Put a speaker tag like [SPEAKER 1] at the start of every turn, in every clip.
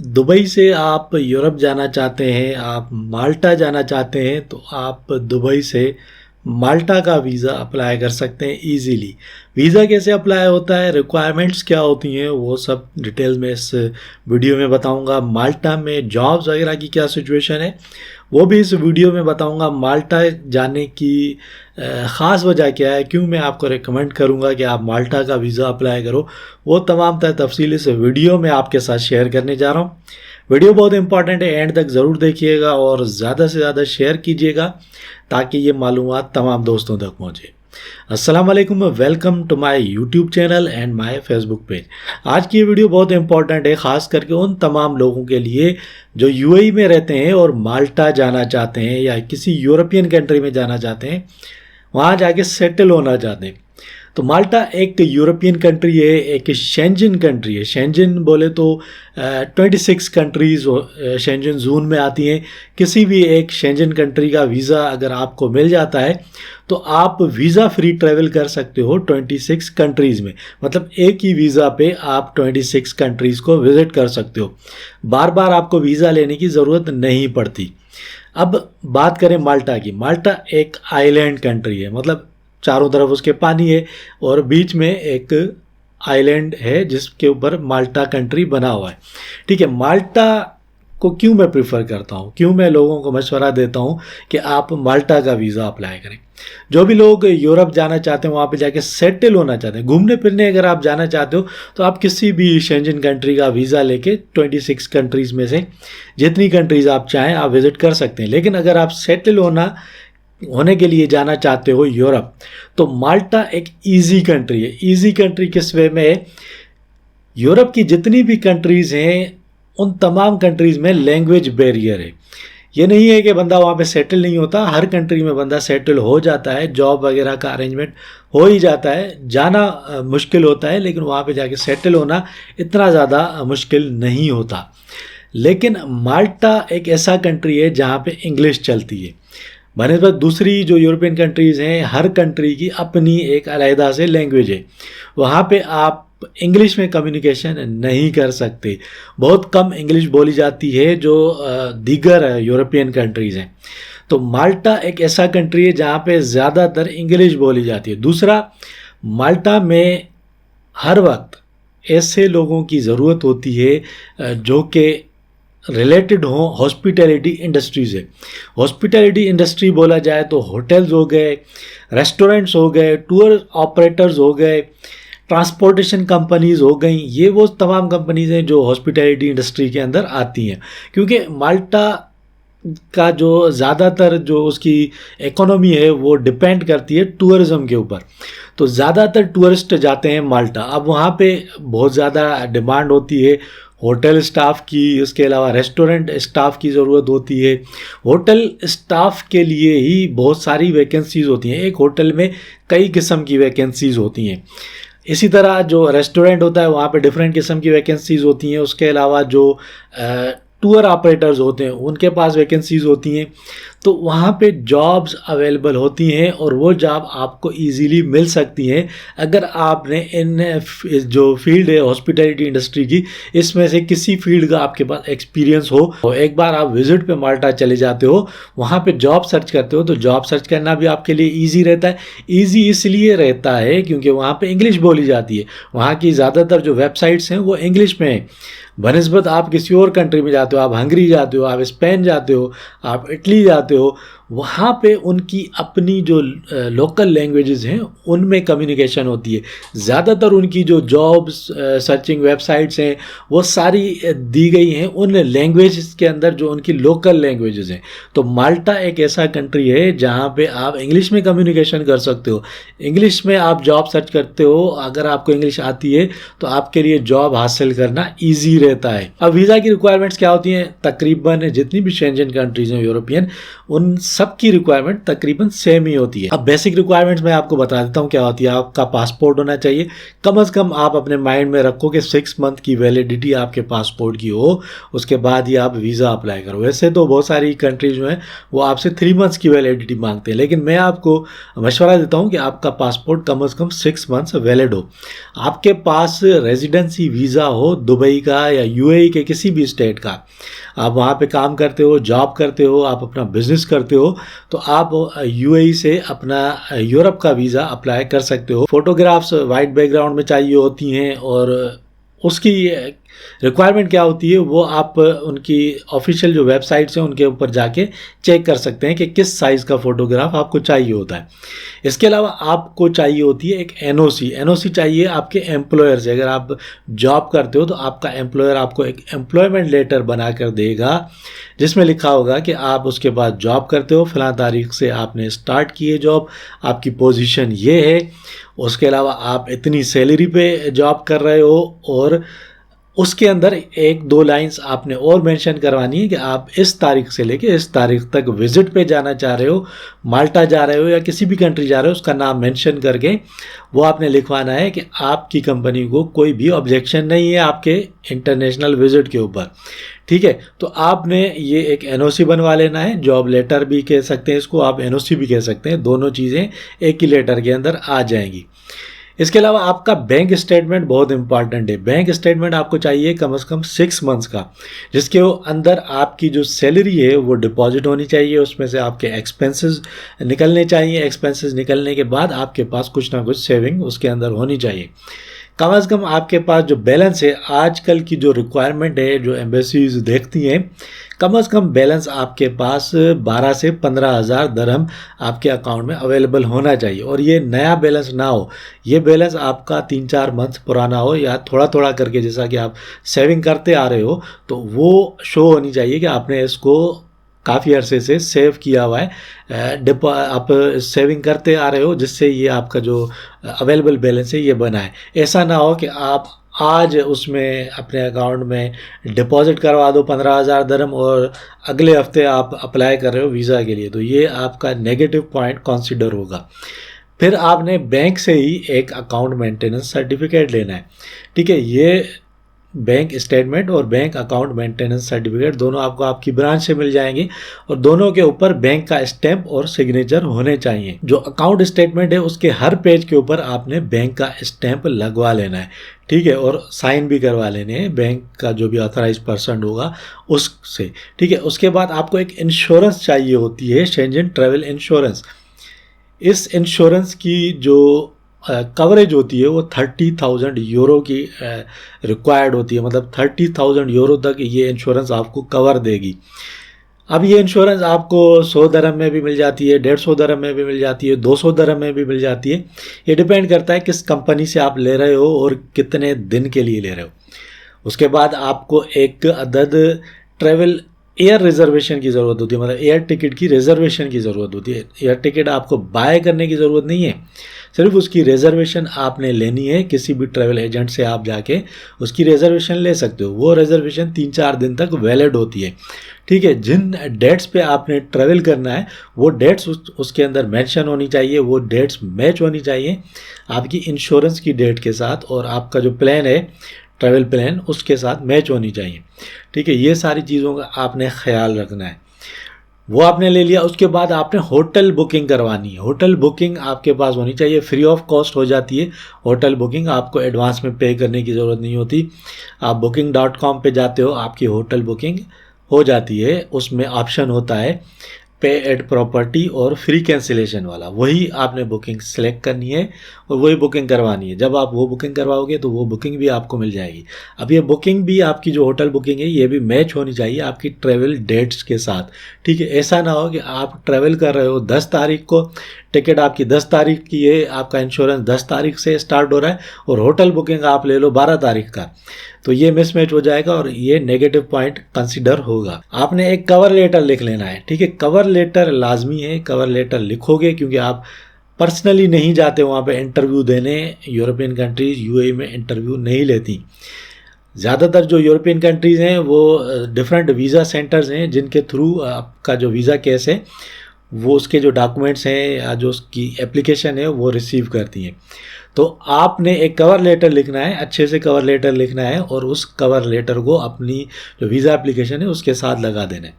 [SPEAKER 1] Dubai से आप Europe जाना चाहते हैं, आप माल्टा जाना चाहते हैं, तो आप दुबई से माल्टा का वीज़ा अप्लाई कर सकते हैं इजीली। वीज़ा कैसे अप्लाई होता है, रिक्वायरमेंट्स क्या होती हैं, वो सब डिटेल में इस वीडियो में बताऊंगा। माल्टा में जॉब्स वगैरह की क्या सिचुएशन है वो भी इस वीडियो में बताऊंगा। माल्टा जाने की ख़ास वजह क्या है, क्यों मैं आपको रिकमेंड करूंगा कि आप माल्टा का वीज़ा अप्लाई करो, वो तमाम तफसील इस वीडियो में आपके साथ शेयर करने जा रहा हूँ। वीडियो बहुत इंपॉर्टेंट है, एंड तक ज़रूर देखिएगा और ज़्यादा से ज़्यादा शेयर कीजिएगा ताकि ये मालूमात तमाम दोस्तों तक पहुँचे। अस्सलाम वालेकुम, welcome to my YouTube channel and my Facebook page. आज की ये वीडियो बहुत इंपॉर्टेंट है, ख़ास करके उन तमाम लोगों के लिए जो यूएई में रहते हैं और माल्टा जाना चाहते हैं या किसी यूरोपियन कंट्री में जाना चाहते हैं, वहाँ जाके सेटल होना चाहते हैं। तो माल्टा एक यूरोपियन कंट्री है, एक शेंजन कंट्री है। शेंजन बोले तो 26 कंट्रीज़ शेंजन जोन में आती हैं। किसी भी एक शेंजन कंट्री का वीज़ा अगर आपको मिल जाता है तो आप वीज़ा फ्री ट्रैवल कर सकते हो 26 कंट्रीज़ में। मतलब एक ही वीज़ा पे आप 26 कंट्रीज़ को विज़िट कर सकते हो, बार बार आपको वीज़ा लेने की ज़रूरत नहीं पड़ती। अब बात करें माल्टा की। माल्टा एक आइलैंड कंट्री है, मतलब चारों तरफ उसके पानी है और बीच में एक आइलैंड है जिसके ऊपर माल्टा कंट्री बना हुआ है। ठीक है, माल्टा को क्यों मैं प्रेफर करता हूँ, क्यों मैं लोगों को मशवरा देता हूँ कि आप माल्टा का वीज़ा अप्लाई करें। जो भी लोग यूरोप जाना चाहते हैं, वहाँ पे जाके सेटल होना चाहते हैं, घूमने फिरने अगर आप जाना चाहते हो तो आप किसी भी शेंजन कंट्री का वीज़ा लेके 26 कंट्रीज़ में से जितनी कंट्रीज़ आप चाहें आप विज़िट कर सकते हैं। लेकिन अगर आप सेटल होने के लिए जाना चाहते हो यूरोप, तो माल्टा एक इजी कंट्री है। इजी कंट्री किस वे में है, यूरोप की जितनी भी कंट्रीज़ हैं उन तमाम कंट्रीज़ में लैंग्वेज बैरियर है। ये नहीं है कि बंदा वहाँ पे सेटल नहीं होता, हर कंट्री में बंदा सेटल हो जाता है, जॉब वगैरह का अरेंजमेंट हो ही जाता है। जाना मुश्किल होता है लेकिन वहाँ पे जाके सेटल होना इतना ज़्यादा मुश्किल नहीं होता। लेकिन माल्टा एक ऐसा कंट्री है जहाँ पे इंग्लिश चलती है। बनस्बत दूसरी जो यूरोपियन कंट्रीज़ हैं, हर कंट्री की अपनी एक अलहदा से लैंग्वेज है। वहाँ पे आप इंग्लिश में कम्युनिकेशन नहीं कर सकते, बहुत कम इंग्लिश बोली जाती है जो दीगर यूरोपियन कंट्रीज़ हैं। तो माल्टा एक ऐसा कंट्री है जहाँ पे ज़्यादातर इंग्लिश बोली जाती है। दूसरा, माल्टा में हर वक्त ऐसे लोगों की ज़रूरत होती है जो कि रिलेटेड हो हॉस्पिटैलिटी इंडस्ट्री से। हॉस्पिटैलिटी इंडस्ट्री बोला जाए तो होटल्स हो गए, रेस्टोरेंट्स हो गए, टूर ऑपरेटर्स हो गए, ट्रांसपोर्टेशन कंपनीज़ हो गई। ये वो तमाम कंपनीज़ हैं जो हॉस्पिटैलिटी इंडस्ट्री के अंदर आती हैं। क्योंकि माल्टा का जो ज़्यादातर जो उसकी इकोनॉमी है वो डिपेंड करती है टूरिज़्म के ऊपर। तो ज़्यादातर टूरिस्ट जाते हैं माल्टा। अब वहाँ पे बहुत ज़्यादा डिमांड होती है होटल स्टाफ की, उसके अलावा रेस्टोरेंट स्टाफ की ज़रूरत होती है। होटल स्टाफ के लिए ही बहुत सारी वैकेंसीज़ होती हैं, एक होटल में कई किस्म की वैकेंसीज़ होती हैं। इसी तरह जो रेस्टोरेंट होता है वहाँ पे डिफरेंट किस्म की वैकेंसीज़ होती हैं। उसके अलावा जो टूर ऑपरेटर्स होते हैं उनके पास वैकेंसीज़ होती हैं। तो वहाँ पे जॉब्स अवेलेबल होती हैं और वो जॉब आपको इजीली मिल सकती हैं अगर आपने इन जो फील्ड है हॉस्पिटैलिटी इंडस्ट्री की, इसमें से किसी फील्ड का आपके पास एक्सपीरियंस हो। और एक बार आप विजिट पे माल्टा चले जाते हो, वहाँ पे जॉब सर्च करते हो, तो जॉब सर्च करना भी आपके लिए ईजी रहता है। ईजी इसलिए रहता है क्योंकि वहाँ पे इंग्लिश बोली जाती है। वहाँ की ज़्यादातर जो वेबसाइट्स हैं वो इंग्लिश में हैं। बनस्बत आप किसी और कंट्री में जाते हो, आप हंगरी जाते हो, आप स्पेन जाते हो, आप इटली जाते हो, वहाँ पे उनकी अपनी जो लोकल लैंग्वेजेस हैं उनमें कम्युनिकेशन होती है। ज़्यादातर उनकी जो जॉब्स सर्चिंग वेबसाइट्स हैं वो सारी दी गई हैं उन लैंग्वेजेस के अंदर जो उनकी लोकल लैंग्वेजेस हैं। तो माल्टा एक ऐसा कंट्री है जहाँ पे आप इंग्लिश में कम्युनिकेशन कर सकते हो, इंग्लिश में आप जॉब सर्च करते हो। अगर आपको इंग्लिश आती है तो आपके लिए जॉब हासिल करना ईजी रहता है। अब वीज़ा की रिक्वायरमेंट्स क्या होती हैं, तकरीबन जितनी भी शेंजन कंट्रीज़ हैं यूरोपियन, उन सबकी रिक्वायरमेंट तकरीबन सेम ही होती है। अब बेसिक रिक्वायरमेंट्स मैं आपको बता देता हूँ क्या होती है। आपका पासपोर्ट होना चाहिए, कम से कम आप अपने माइंड में रखो कि 6 मंथ की वैलिडिटी आपके पासपोर्ट की हो, उसके बाद ही आप वीज़ा अप्लाई करो। वैसे तो बहुत सारी कंट्रीज में वो आपसे 3 मंथ्स की वैलिडिटी मांगते हैं, लेकिन मैं आपको मशवरा देता हूँ कि आपका पासपोर्ट कम से कम 6 मंथ्स वैलिड हो, आपके पास रेजिडेंसी वीज़ा हो दुबई का या यूएई के किसी भी स्टेट का, आप वहाँ पे काम करते हो, जॉब करते हो, आप अपना बिजनेस करते हो, तो आप यूएई से अपना यूरोप का वीज़ा अप्लाई कर सकते हो। फोटोग्राफ्स वाइट बैकग्राउंड में चाहिए होती हैं, और उसकी रिक्वायरमेंट क्या होती है वो आप उनकी ऑफिशियल जो वेबसाइट्स हैं उनके ऊपर जाके चेक कर सकते हैं कि किस साइज़ का फ़ोटोग्राफ आपको चाहिए होता है। इसके अलावा आपको चाहिए होती है एक एनओसी। एनओसी चाहिए आपके एम्प्लॉयर से। अगर आप जॉब करते हो तो आपका एम्प्लॉयर आपको एक एम्प्लॉयमेंट लेटर बना कर देगा, जिसमें लिखा होगा कि आप उसके बाद जॉब करते हो, फ़लाँ तारीख से आपने स्टार्ट की है जॉब, आपकी पोजीशन ये है, उसके अलावा आप इतनी सैलरी पे जॉब कर रहे हो, और उसके अंदर 1-2 लाइंस आपने और मेंशन करवानी है कि आप इस तारीख से लेके इस तारीख तक विज़िट पे जाना चाह रहे हो, माल्टा जा रहे हो या किसी भी कंट्री जा रहे हो, उसका नाम मेंशन करके वो आपने लिखवाना है कि आपकी कंपनी को कोई भी ऑब्जेक्शन नहीं है आपके इंटरनेशनल विज़िट के ऊपर। ठीक है, तो आपने ये एक एनओसी बनवा लेना है। जॉब लेटर भी कह सकते हैं इसको, आप एनओसी भी कह सकते हैं, दोनों चीज़ें एक ही लेटर के अंदर आ जाएंगी। इसके अलावा आपका बैंक स्टेटमेंट बहुत इंपॉर्टेंट है। बैंक स्टेटमेंट आपको चाहिए कम से कम 6 मंथ्स का, जिसके अंदर आपकी जो सैलरी है वो डिपॉजिट होनी चाहिए, उसमें से आपके एक्सपेंसेस निकलने चाहिए, एक्सपेंसेस निकलने के बाद आपके पास कुछ ना कुछ सेविंग उसके अंदर होनी चाहिए। कम से कम आपके पास जो बैलेंस है, आजकल की जो रिक्वायरमेंट है जो एम्बेसीज देखती हैं, कम से कम बैलेंस आपके पास 12 से 15 हज़ार दरहम आपके अकाउंट में अवेलेबल होना चाहिए। और ये नया बैलेंस ना हो, ये बैलेंस आपका 3-4 मंथ पुराना हो, या थोड़ा थोड़ा करके जैसा कि आप सेविंग करते आ रहे हो, तो वो शो होनी चाहिए कि आपने इसको काफ़ी अरसे से सेव किया हुआ है, आप सेविंग करते आ रहे हो, जिससे ये आपका जो अवेलेबल बैलेंस है ये बना है। ऐसा ना हो कि आप आज उसमें अपने अकाउंट में डिपॉजिट करवा दो 15,000 दरहम और अगले हफ्ते आप अप्लाई कर रहे हो वीज़ा के लिए, तो ये आपका नेगेटिव पॉइंट कंसीडर होगा। फिर आपने बैंक से ही एक अकाउंट मेंटेनेंस सर्टिफिकेट लेना है। ठीक है, ये बैंक स्टेटमेंट और बैंक अकाउंट मेंटेनेंस सर्टिफिकेट दोनों आपको आपकी ब्रांच से मिल जाएंगे, और दोनों के ऊपर बैंक का स्टैंप और सिग्नेचर होने चाहिए। जो अकाउंट स्टेटमेंट है उसके हर पेज के ऊपर आपने बैंक का स्टैंप लगवा लेना है। ठीक है, और साइन भी करवा लेने हैं बैंक का जो भी ऑथराइज पर्सन होगा उससे। ठीक है, उसके बाद आपको एक इंश्योरेंस चाहिए होती है, शेंजन ट्रैवल इंश्योरेंस। इस इंश्योरेंस की जो कवरेज होती है वो 30,000 यूरो की रिक्वायर्ड होती है, मतलब 30,000 यूरो तक ये इंश्योरेंस आपको कवर देगी। अब ये इंश्योरेंस आपको 100 दरहम में भी मिल जाती है, 150 दरहम में भी मिल जाती है, 200 दरहम में भी मिल जाती है। ये डिपेंड करता है किस कंपनी से आप ले रहे हो और कितने दिन के लिए ले रहे हो। उसके बाद आपको एक अदद ट्रैवल एयर रिजर्वेशन की ज़रूरत होती है, मतलब एयर टिकट की रिजर्वेशन की ज़रूरत होती है। एयर टिकट आपको बाय करने की ज़रूरत नहीं है, सिर्फ उसकी रिजर्वेशन आपने लेनी है। किसी भी ट्रैवल एजेंट से आप जाके उसकी रिजर्वेशन ले सकते हो। वो रिजर्वेशन 3-4 दिन तक वैलिड होती है। ठीक है, जिन डेट्स पे आपने ट्रैवल करना है वो डेट्स उसके अंदर मेंशन होनी चाहिए, वो डेट्स मैच होनी चाहिए आपकी इंश्योरेंस की डेट के साथ, और आपका जो प्लान है ट्रैवल प्लान उसके साथ मैच होनी चाहिए। ठीक है, ये सारी चीज़ों का आपने ख्याल रखना है। वो आपने ले लिया। उसके बाद आपने होटल बुकिंग करवानी है। होटल बुकिंग आपके पास होनी चाहिए, फ्री ऑफ कॉस्ट हो जाती है होटल बुकिंग, आपको एडवांस में पे करने की ज़रूरत नहीं होती। आप booking.com पे जाते हो, आपकी होटल बुकिंग हो जाती है। उसमें ऑप्शन होता है पे एट प्रॉपर्टी और फ्री कैंसिलेशन वाला, वही आपने बुकिंग सेलेक्ट करनी है और वही बुकिंग करवानी है। जब आप वो बुकिंग करवाओगे तो वो बुकिंग भी आपको मिल जाएगी। अब ये बुकिंग भी, आपकी जो होटल बुकिंग है ये भी मैच होनी चाहिए आपकी ट्रैवल डेट्स के साथ। ठीक है, ऐसा ना हो कि आप ट्रैवल कर रहे हो 10 तारीख को, टिकट आपकी 10 तारीख की है, आपका इंश्योरेंस 10 तारीख से स्टार्ट हो रहा है और होटल बुकिंग आप ले लो 12 तारीख का, तो ये मिसमैच हो जाएगा और ये नेगेटिव पॉइंट कंसीडर होगा। आपने एक कवर लेटर लिख लेना है। ठीक है, कवर लेटर लाजमी है, कवर लेटर लिखोगे क्योंकि आप पर्सनली नहीं जाते वहाँ पे इंटरव्यू देने। यूरोपियन कंट्रीज़ यूएई में इंटरव्यू नहीं लेती। ज़्यादातर जो यूरोपियन कंट्रीज़ हैं वो डिफरेंट वीज़ा सेंटर्स हैं जिनके थ्रू आपका जो वीज़ा केस है वो उसके जो डॉक्यूमेंट्स हैं या जो उसकी एप्लीकेशन है वो रिसीव करती हैं। तो आपने एक कवर लेटर लिखना है, अच्छे से कवर लेटर लिखना है और उस कवर लेटर को अपनी जो वीज़ा एप्लीकेशन है उसके साथ लगा देना है।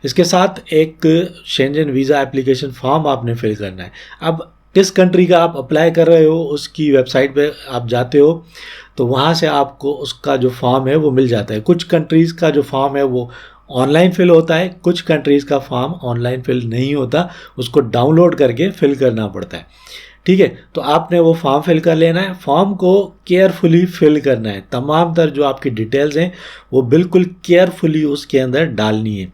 [SPEAKER 1] इसके साथ एक शेंजन वीज़ा एप्लीकेशन फॉर्म आपने फिल करना है। अब किस कंट्री का आप अप्लाई कर रहे हो उसकी वेबसाइट पे आप जाते हो तो वहाँ से आपको उसका जो फॉर्म है वो मिल जाता है। कुछ कंट्रीज़ का जो फॉर्म है वो ऑनलाइन फिल होता है, कुछ कंट्रीज़ का फॉर्म ऑनलाइन फिल नहीं होता, उसको डाउनलोड करके फिल करना पड़ता है। ठीक है, तो आपने वो फॉर्म फिल कर लेना है। फॉर्म को केयरफुली फिल करना है, तमाम तर जो आपकी डिटेल्स हैं वो बिल्कुल केयरफुली उसके अंदर डालनी है।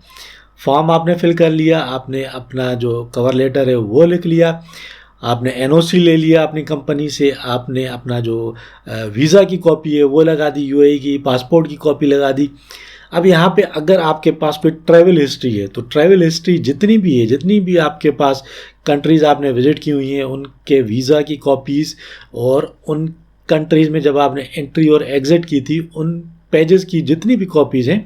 [SPEAKER 1] फॉर्म आपने फिल कर लिया, आपने अपना जो कवर लेटर है वो लिख लिया, आपने एनओसी ले लिया अपनी कंपनी से, आपने अपना जो वीज़ा की कॉपी है वो लगा दी, यूएई की पासपोर्ट की कॉपी लगा दी। अब यहाँ पे अगर आपके पास कोई ट्रैवल हिस्ट्री है तो ट्रैवल हिस्ट्री जितनी भी है, जितनी भी आपके पास कंट्रीज़ आपने विज़िट की हुई हैं उनके वीज़ा की कॉपीज़ और उन कंट्रीज़ में जब आपने एंट्री और एग्ज़िट की थी उन पेजेस की जितनी भी कॉपीज़ हैं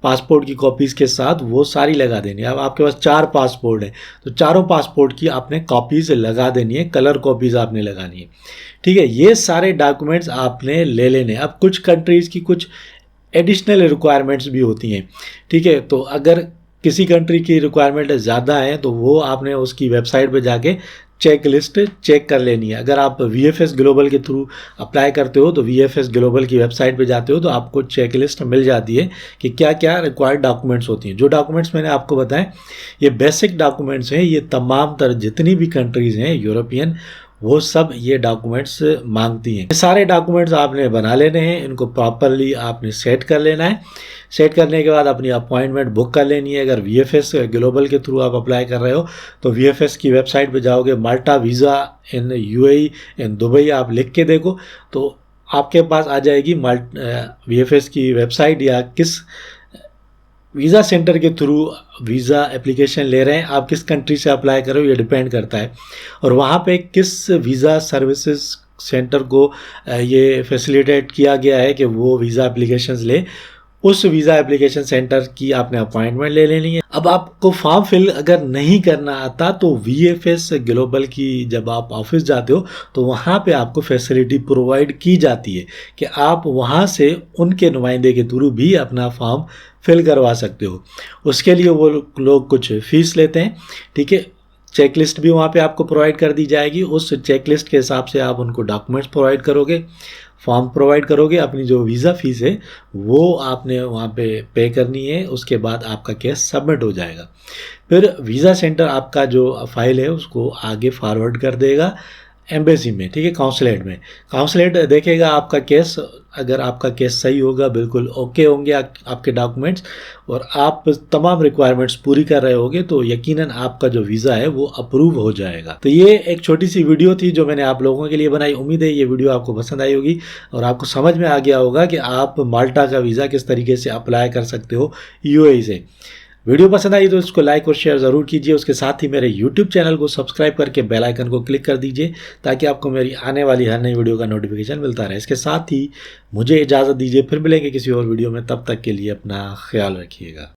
[SPEAKER 1] पासपोर्ट की कॉपीज़ के साथ वो सारी लगा देनी है। अब आपके पास 4 पासपोर्ट हैं तो चारों पासपोर्ट की आपने कॉपीज़ लगा देनी है, कलर कॉपीज़ आपने लगानी है। ठीक है, ये सारे डॉक्यूमेंट्स आपने ले लेने। अब कुछ कंट्रीज़ की कुछ एडिशनल रिक्वायरमेंट्स भी होती हैं। ठीक है, तो अगर किसी कंट्री की रिक्वायरमेंट ज़्यादा है तो वो आपने उसकी वेबसाइट पे जाके चेक लिस्ट चेक कर लेनी है। अगर आप VFS ग्लोबल के थ्रू अप्लाई करते हो तो VFS ग्लोबल की वेबसाइट पे जाते हो तो आपको चेक लिस्ट मिल जाती है कि क्या क्या रिक्वायर्ड डॉक्यूमेंट्स होती हैं। जो डॉक्यूमेंट्स मैंने आपको बताएं ये बेसिक डॉक्यूमेंट्स हैं, ये तमाम तर जितनी भी कंट्रीज़ हैं यूरोपियन वो सब ये डॉक्यूमेंट्स मांगती हैं। ये सारे डॉक्यूमेंट्स आपने बना लेने हैं, इनको प्रॉपरली आपने सेट कर लेना है। सेट करने के बाद अपनी अपॉइंटमेंट बुक कर लेनी है। अगर VFS ग्लोबल के थ्रू आप अप्लाई कर रहे हो तो VFS की वेबसाइट पे जाओगे, Malta visa in UAE in Dubai आप लिख के देखो तो आपके पास आ जाएगी VFS की वेबसाइट या किस वीज़ा सेंटर के थ्रू वीज़ा एप्लीकेशन ले रहे हैं, आप किस कंट्री से अप्लाई करो ये डिपेंड करता है। और वहाँ पे किस वीज़ा सर्विसेज सेंटर को ये फैसिलिटेट किया गया है कि वो वीज़ा एप्लीकेशंस ले, उस वीज़ा एप्लीकेशन सेंटर की आपने अपॉइंटमेंट ले लेनी है। अब आपको फॉर्म फिल अगर नहीं करना आता तो VFS ग्लोबल की जब आप ऑफिस जाते हो तो वहाँ पे आपको फैसिलिटी प्रोवाइड की जाती है कि आप वहाँ से उनके नुमाइंदे के थ्रू भी अपना फॉर्म फिल करवा सकते हो। उसके लिए वो लोग कुछ फ़ीस लेते हैं। ठीक है, चेक लिस्ट भी वहाँ पे आपको प्रोवाइड कर दी जाएगी। उस चेक लिस्ट के हिसाब से आप उनको डॉक्यूमेंट्स प्रोवाइड करोगे, फॉर्म प्रोवाइड करोगे, अपनी जो वीज़ा फ़ीस है वो आपने वहाँ पे करनी है। उसके बाद आपका केस सबमिट हो जाएगा। फिर वीज़ा सेंटर आपका जो फाइल है उसको आगे फॉरवर्ड कर देगा एम्बेसी में। ठीक है, काउंसलेट में। काउंसलेट देखेगा आपका केस, अगर आपका केस सही होगा, बिल्कुल ओके होंगे आपके डॉक्यूमेंट्स और आप तमाम रिक्वायरमेंट्स पूरी कर रहे होगे तो यकीनन आपका जो वीज़ा है वो अप्रूव हो जाएगा। तो ये एक छोटी सी वीडियो थी जो मैंने आप लोगों के लिए बनाई। उम्मीद है ये वीडियो आपको पसंद आई होगी और आपको समझ में आ गया होगा कि आप माल्टा का वीज़ा किस तरीके से अप्लाई कर सकते हो UAE से। वीडियो पसंद आई तो इसको लाइक और शेयर ज़रूर कीजिए। उसके साथ ही मेरे YouTube चैनल को सब्सक्राइब करके बेल आइकन को क्लिक कर दीजिए ताकि आपको मेरी आने वाली हर नई वीडियो का नोटिफिकेशन मिलता रहे। इसके साथ ही मुझे इजाज़त दीजिए, फिर मिलेंगे किसी और वीडियो में। तब तक के लिए अपना ख्याल रखिएगा।